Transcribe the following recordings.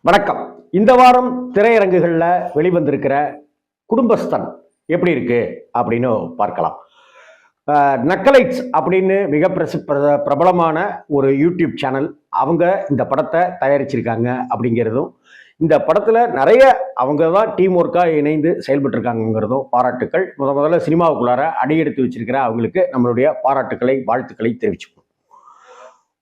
வணக்கம். இந்த வாரம் திரையரங்குகளில் வெளிவந்திருக்கிற குடும்பஸ்தன் எப்படி இருக்கு அப்படின்னு பார்க்கலாம். நக்கலைட்ஸ் அப்படின்னு மிக பிரபலமான ஒரு யூடியூப் சேனல் அவங்க இந்த படத்தை தயாரிச்சிருக்காங்க அப்படிங்கிறதும், இந்த படத்தில் நிறைய அவங்க தான் டீம் ஒர்க்காக இணைந்து செயல்பட்டு இருக்காங்கிறதும் பாராட்டுக்கள். முதல்ல சினிமாவுக்குள்ளார அடியெடுத்து வச்சிருக்கிற அவங்களுக்கு நம்மளுடைய பாராட்டுக்களை, வாழ்த்துக்களை தெரிவிச்சுப்போம்.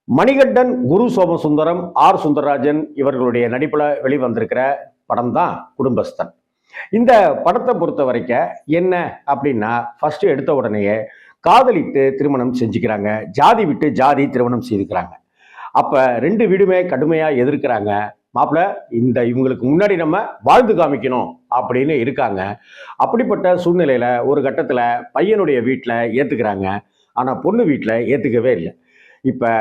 மணிகண்டன், குரு சோமசுந்தரம், ஆர் சுந்தரராஜன் இவர்களுடைய நடிப்புல வெளிவந்திருக்கிற படம் தான் குடும்பஸ்தன். இந்த படத்தை பொறுத்த வரைக்கும் என்ன அப்படின்னா, ஃபர்ஸ்ட் எடுத்த உடனேயே காதலித்து திருமணம் செஞ்சுக்கிறாங்க, ஜாதி விட்டு ஜாதி திருமணம் செய்துக்கிறாங்க. அப்ப ரெண்டு வீடுமே கடுமையா எதிர்க்கிறாங்க. மாப்பிள்ள இவங்களுக்கு முன்னாடி நம்ம வாழ்ந்து காமிக்கணும் அப்படின்னு இருக்காங்க. அப்படிப்பட்ட சூழ்நிலையில ஒரு கட்டத்துல பையனுடைய வீட்டில் ஏத்துக்கிறாங்க. ஆனா பொண்ணு வீட்டில் ஏத்துக்கவே இல்லை. இப்ப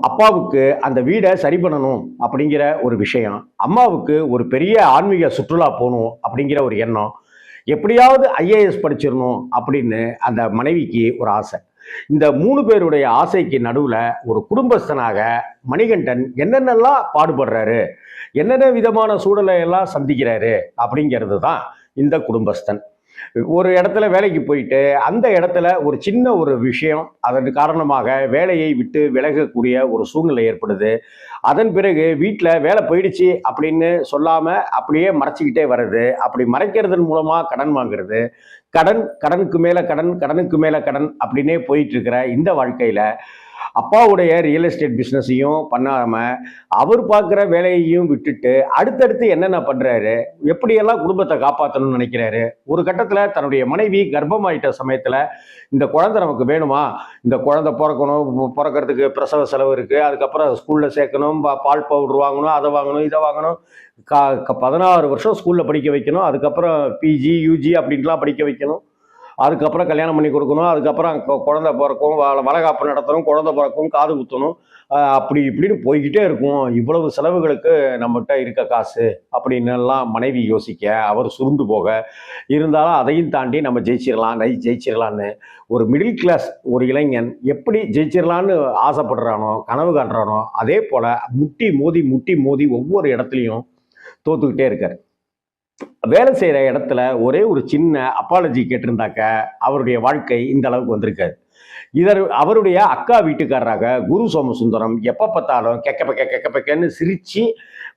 அப்பாவுக்கு அந்த வீடை சரி பண்ணணும் அப்படிங்கிற ஒரு விஷயம், அம்மாவுக்கு ஒரு பெரிய ஆன்மீக சுற்றுலா போகணும் அப்படிங்கிற ஒரு எண்ணம், எப்படியாவது ஐஏஎஸ் படிச்சிடணும் அப்படின்னு அந்த மனைவிக்கு ஒரு ஆசை. இந்த 3 பேருடைய ஆசைக்கு நடுவில் ஒரு குடும்பஸ்தனாக மணிகண்டன் என்னென்னலாம் பாடுபடுறாரு, என்னென்ன விதமான சூழலை எல்லாம் சந்திக்கிறாரு அப்படிங்கிறது தான் இந்த குடும்பஸ்தன். ஒரு இடத்துல வேலைக்கு போயிட்டு அந்த இடத்துல ஒரு சின்ன ஒரு விஷயம், அதன் காரணமாக வேலையை விட்டு விலகக்கூடிய ஒரு சூழ்நிலை ஏற்படுது. அதன் பிறகு வீட்டில் வேலை போயிடுச்சு அப்படின்னு சொல்லாம அப்படியே மறைச்சிக்கிட்டே வர்றது, அப்படி மறைக்கிறதன் மூலமா கடன் வாங்குறது, கடனுக்கு மேல கடன், கடனுக்கு மேல கடன் அப்படின்னே போயிட்டு இருக்கிற இந்த வாழ்க்கையில அப்பாவுடைய ரியல் எஸ்டேட் பிஸ்னஸையும் பண்ணாம அவர் பார்க்குற வேலையையும் விட்டுட்டு அடுத்தடுத்து என்னென்ன பண்றாரு, எப்படியெல்லாம் குடும்பத்தை காப்பாற்றணும்னு நினைக்கிறாரு. ஒரு கட்டத்தில் தன்னுடைய மனைவி கர்ப்பமாயிட்ட சமயத்தில் இந்த குழந்தை நமக்கு வேணுமா, இந்த குழந்தை பிறக்கணும், பிறக்கிறதுக்கு பிரசவ செலவு இருக்கு, அதுக்கப்புறம் ஸ்கூல்ல சேர்க்கணும், பால் பவுடர் வாங்கணும், அதை வாங்கணும், இதை வாங்கணும், 16 வருஷம் ஸ்கூல்ல படிக்க வைக்கணும், அதுக்கப்புறம் பிஜி யூஜி அப்படின்ட்டுலாம் படிக்க வைக்கணும், அதுக்கப்புறம் கல்யாணம் பண்ணி கொடுக்கணும், அதுக்கப்புறம் குழந்தை பிறக்கும், வளகாப்பு நடத்தணும், குழந்தை பிறக்கும், காது குத்தணும், அப்படி இப்படின்னு போய்கிட்டே இருக்கும். இவ்வளவு செலவுகளுக்கு நம்மகிட்ட இருக்க காசு அப்படின்னுலாம் மனைவி யோசிக்க, அவர் சுருந்து போக, இருந்தாலும் அதையும் தாண்டி நம்ம ஜெயிச்சிடலான்னு ஒரு மிடில் கிளாஸ் ஒரு இளைஞன் எப்படி ஜெயிச்சிடலான்னு ஆசைப்படுறானோ, கனவு காண்றானோ, அதே போல முட்டி மோதி ஒவ்வொரு இடத்துலையும் தோத்துக்கிட்டே இருக்காரு. வேலை செய்கிற இடத்துல ஒரே ஒரு சின்ன அப்பாலஜி கேட்டிருந்தாக்க அவருடைய வாழ்க்கை இந்த அளவுக்கு வந்திருக்காது. அவருடைய அக்கா வீட்டுக்காரராக குரு சோமசுந்தரம் எப்போ பார்த்தாலும் கெக்கப்பன்னு சிரித்து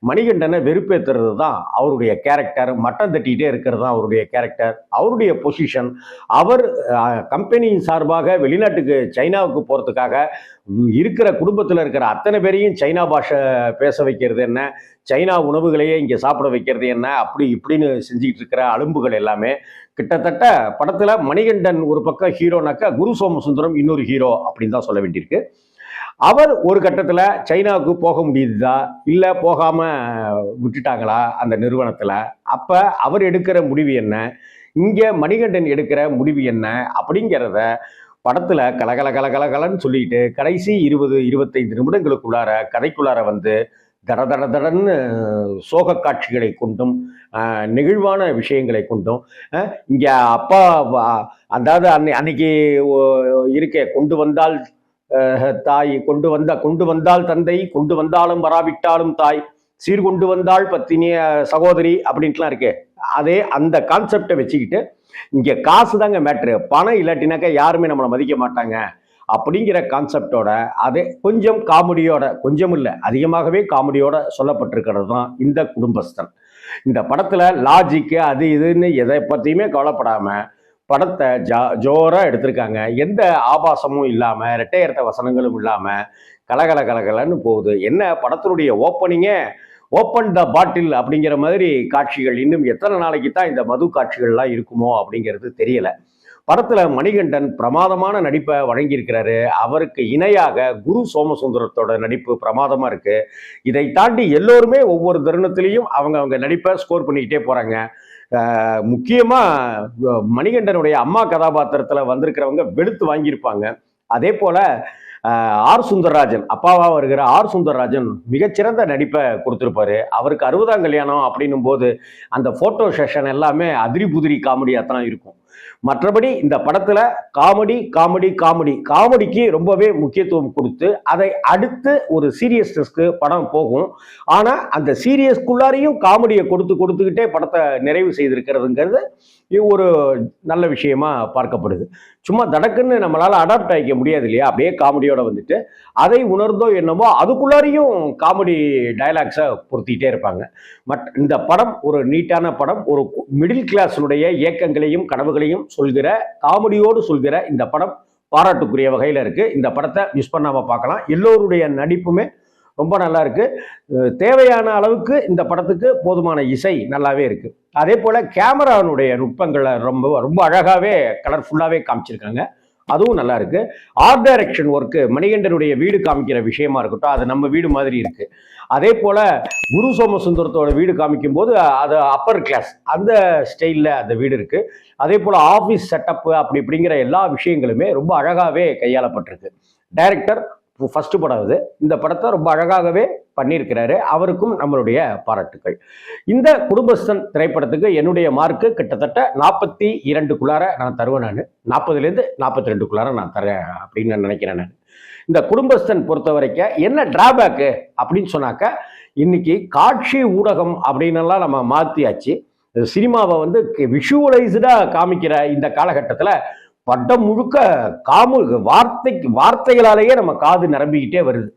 மணிகண்டனை வெறுப்பேற்றுறது தான் அவருடைய கேரக்டர். மட்டம் தட்டிகிட்டே இருக்கிறது தான் அவருடைய கேரக்டர், அவருடைய பொசிஷன். அவர் கம்பெனியின் சார்பாக வெளிநாட்டுக்கு சைனாவுக்கு போகிறதுக்காக இருக்கிற குடும்பத்தில் இருக்கிற அத்தனை பேரையும் சைனா பாஷை பேச வைக்கிறது என்ன, சைனா உணவுகளையே இங்கே சாப்பிட வைக்கிறது என்ன, அப்படி இப்படின்னு செஞ்சுக்கிட்டு இருக்கிற அலும்புகள் எல்லாமே கிட்டத்தட்ட படத்தில் மணிகண்டன் ஒரு பக்கம் ஹீரோனாக்கா குரு சோமசுந்தரம் இன்னொரு ஹீரோ அப்படின்னு தான் சொல்ல வேண்டியிருக்கு. அவர் ஒரு கட்டத்தில் சைனாவுக்கு போக முடியுதா இல்லை போகாமல் விட்டுட்டாங்களா அந்த நிறுவனத்தில், அப்போ அவர் எடுக்கிற முடிவு என்ன, இங்கே மணிகண்டன் எடுக்கிற முடிவு என்ன அப்படிங்கிறத படத்தில் கலகலன்னு சொல்லிட்டு கடைசி 20-25 நிமிடங்களுக்குள்ளார கதைக்குள்ளார வந்து தடன்னு சோக காட்சிகளை கொண்டும் நெகிழ்வான விஷயங்களை கொண்டும் இங்கே அப்பா அதாவது அன்னைக்கு இருக்கே கொண்டு வந்தால் தாய், கொண்டு வந்தால் தந்தை, கொண்டு வந்தாலும் வராவிட்டாலும் தாய், சீர்கொண்டு வந்தால் பத்தினிய சகோதரி அப்படின்ட்டுலாம் இருக்கே, அதே அந்த கான்செப்டை வச்சுக்கிட்டு இங்கே காசு தாங்க மேட்ரு, பணம் இல்லாட்டினாக்கா யாருமே நம்மளை மதிக்க மாட்டாங்க அப்படிங்கிற கான்செப்டோட அதே கொஞ்சம் காமெடியோட, கொஞ்சம் இல்லை அதிகமாகவே காமெடியோட சொல்லப்பட்டிருக்கிறது தான் இந்த குடும்பஸ்தன். இந்த படத்தில் லாஜிக்கு அது இதுன்னு எதை பற்றியுமே கவலைப்படாமல் படத்தை ஜோராக எடுத்திருக்காங்க. எந்த ஆபாசமும் இல்லாமல், இரட்டையர்த்த வசனங்களும் இல்லாமல் கலகலன்னு போகுது. என்ன படத்தினுடைய ஓப்பனிங்கே ஓப்பன் த பாட்டில் அப்படிங்கிற மாதிரி காட்சிகள். இன்னும் எத்தனை நாளைக்கு தான் இந்த மது காட்சிகள்லாம் இருக்குமோ அப்படிங்கிறது தெரியல. படத்துல மணிகண்டன் பிரமாதமான நடிப்பை வழங்கியிருக்கிறாரு. அவருக்கு இணையாக குரு சோமசுந்தரத்தோட நடிப்பு பிரமாதமா இருக்கு. இதை தாண்டி எல்லோருமே ஒவ்வொரு தருணத்திலையும் அவங்க நடிப்பை ஸ்கோர் பண்ணிக்கிட்டே போறாங்க. முக்கியமா மணிகண்டனுடைய அம்மா கதாபாத்திரத்துல வந்திருக்கிறவங்க வெளுத்து வாங்கியிருப்பாங்க. அதே போல ஆர் சுந்தரராஜன், அப்பாவா வருகிற ஆர் சுந்தரராஜன் மிகச்சிறந்த நடிப்பை கொடுத்துருப்பாரு. அவருக்கு 60ஆம் கல்யாணம் அப்படின்னும் போது அந்த போட்டோ செஷன் எல்லாமே அதிரி புதிரி காமெடியாக தான் இருக்கும். மற்றபடி இந்த படத்துல காமெடி காமெடி காமெடி காமெடிக்கு ரொம்பவே முக்கியத்துவம் கொடுத்து அதை அடுத்து ஒரு சீரியஸ்னஸ்க்கு படம் போகும். ஆனா அந்த சீரியஸ்குள்ளாரையும் காமெடியை கொடுத்துக்கிட்டே படத்தை நிறைவு செய்திருக்கிறதுங்கிறது ஒரு நல்ல விஷயமா பார்க்கப்படுது. சும்மா தடக்குன்னு நம்மளால அடாப்ட் ஆகிக்க முடியாது இல்லையா? அப்படியே காமெடியோட வந்துட்டு அதை உணர்ந்தோ என்னமோ அதுக்குள்ளாரையும் காமெடி டயலாக்ஸை பொருத்திட்டே இருப்பாங்க. பட் இந்த படம் ஒரு நீட்டான படம், ஒரு மிடில் கிளாஸினுடைய இயக்கங்களையும் கனவுகளையும் சொல்கிற, காமெடியோடு சொல்கிற இந்த படம் பாராட்டுக்குரிய வகையில் இருக்கு. இந்த படத்தை மிஸ் பண்ணாம பார்க்கலாம். எல்லோருடைய நடிப்புமே ரொம்ப நல்லா இருக்கு. தேவையான அளவுக்கு இந்த படத்துக்கு போதுமான இசை நல்லாவே இருக்கு. அதே போல கேமரானுடைய நுட்பங்களை ரொம்ப ரொம்ப அழகாவே கலர்ஃபுல்லாவே காமிச்சிருக்காங்க. அதுவும் நல்லா இருக்கு. ஆர்ட் டைரக்ஷன் ஒர்க்கு, மணிகண்டனுடைய வீடு காமிக்கிற விஷயமா இருக்கட்டும், அது நம்ம வீடு மாதிரி இருக்கு. அதே போல குரு சோமசுந்தரத்தோட வீடு காமிக்கும் போது அது அப்பர் கிளாஸ் அந்த ஸ்டைலில் அந்த வீடு இருக்கு. அதே போல ஆஃபீஸ் செட்டப்பு அப்படி இப்படிங்கிற எல்லா விஷயங்களுமே ரொம்ப அழகாவே கையாளப்பட்டிருக்கு. டைரக்டர் ஃபர்ஸ்ட் படம் இது. இந்த படத்தை ரொம்ப அழகாகவே பண்ணியிருக்கிறாரு. அவருக்கும் நம்மளுடைய பாராட்டுக்கள். இந்த குடும்பஸ்தன் திரைப்படத்துக்கு என்னுடைய மார்க்கு கிட்டத்தட்ட 42க்குள்ளார நான் தருவேன். நான் 40லேருந்து 42க்குள்ளார நான் தரேன் அப்படின்னு நான் நினைக்கிறேன். நான் இந்த குடும்பஸ்தன் பொறுத்த வரைக்கும் என்ன டிராபேக்கு அப்படின்னு சொன்னாக்க, இன்னைக்கு காட்சி ஊடகம் அப்படின்னெல்லாம் நம்ம மாற்றியாச்சு. சினிமாவை வந்து விஷுவலைஸ்டாக காமிக்கிற இந்த காலகட்டத்தில் படம் முழுக்க வார்த்தைகளாலேயே நம்ம காது நிரம்பிக்கிட்டே வருது.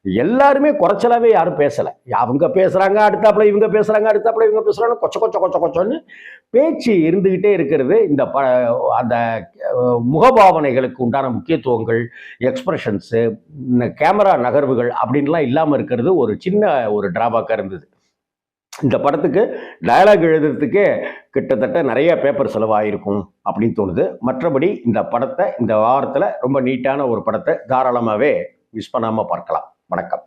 எல்லாருமே குறைச்சலாவே யாரும் பேசல. அவங்க பேசுறாங்க, அடுத்தாப்புல இவங்க பேசுறாங்க, அடுத்தாப்புல இவங்க பேசுறாங்க, கொச்சொன்னு பேச்சு இருந்துகிட்டே இருக்கிறது. அந்த முகபாவனைகளுக்கு உண்டான முக்கியத்துவங்கள், எக்ஸ்பிரஷன்ஸு, கேமரா நகர்வுகள் அப்படின்லாம் இல்லாமல் இருக்கிறது ஒரு சின்ன ஒரு டிராபேக்காக இருந்தது. இந்த படத்துக்கு டயலாக் எழுதுறதுக்கே கிட்டத்தட்ட நிறைய பேப்பர் செலவாயிருக்கும் அப்படின்னு தோணுது. மற்றபடி இந்த படத்தை இந்த வாரத்தில் ரொம்ப நீட்டான ஒரு படத்தை தாராளமாகவே மிஸ் பண்ணாமல் பார்க்கலாம். வணக்கம்.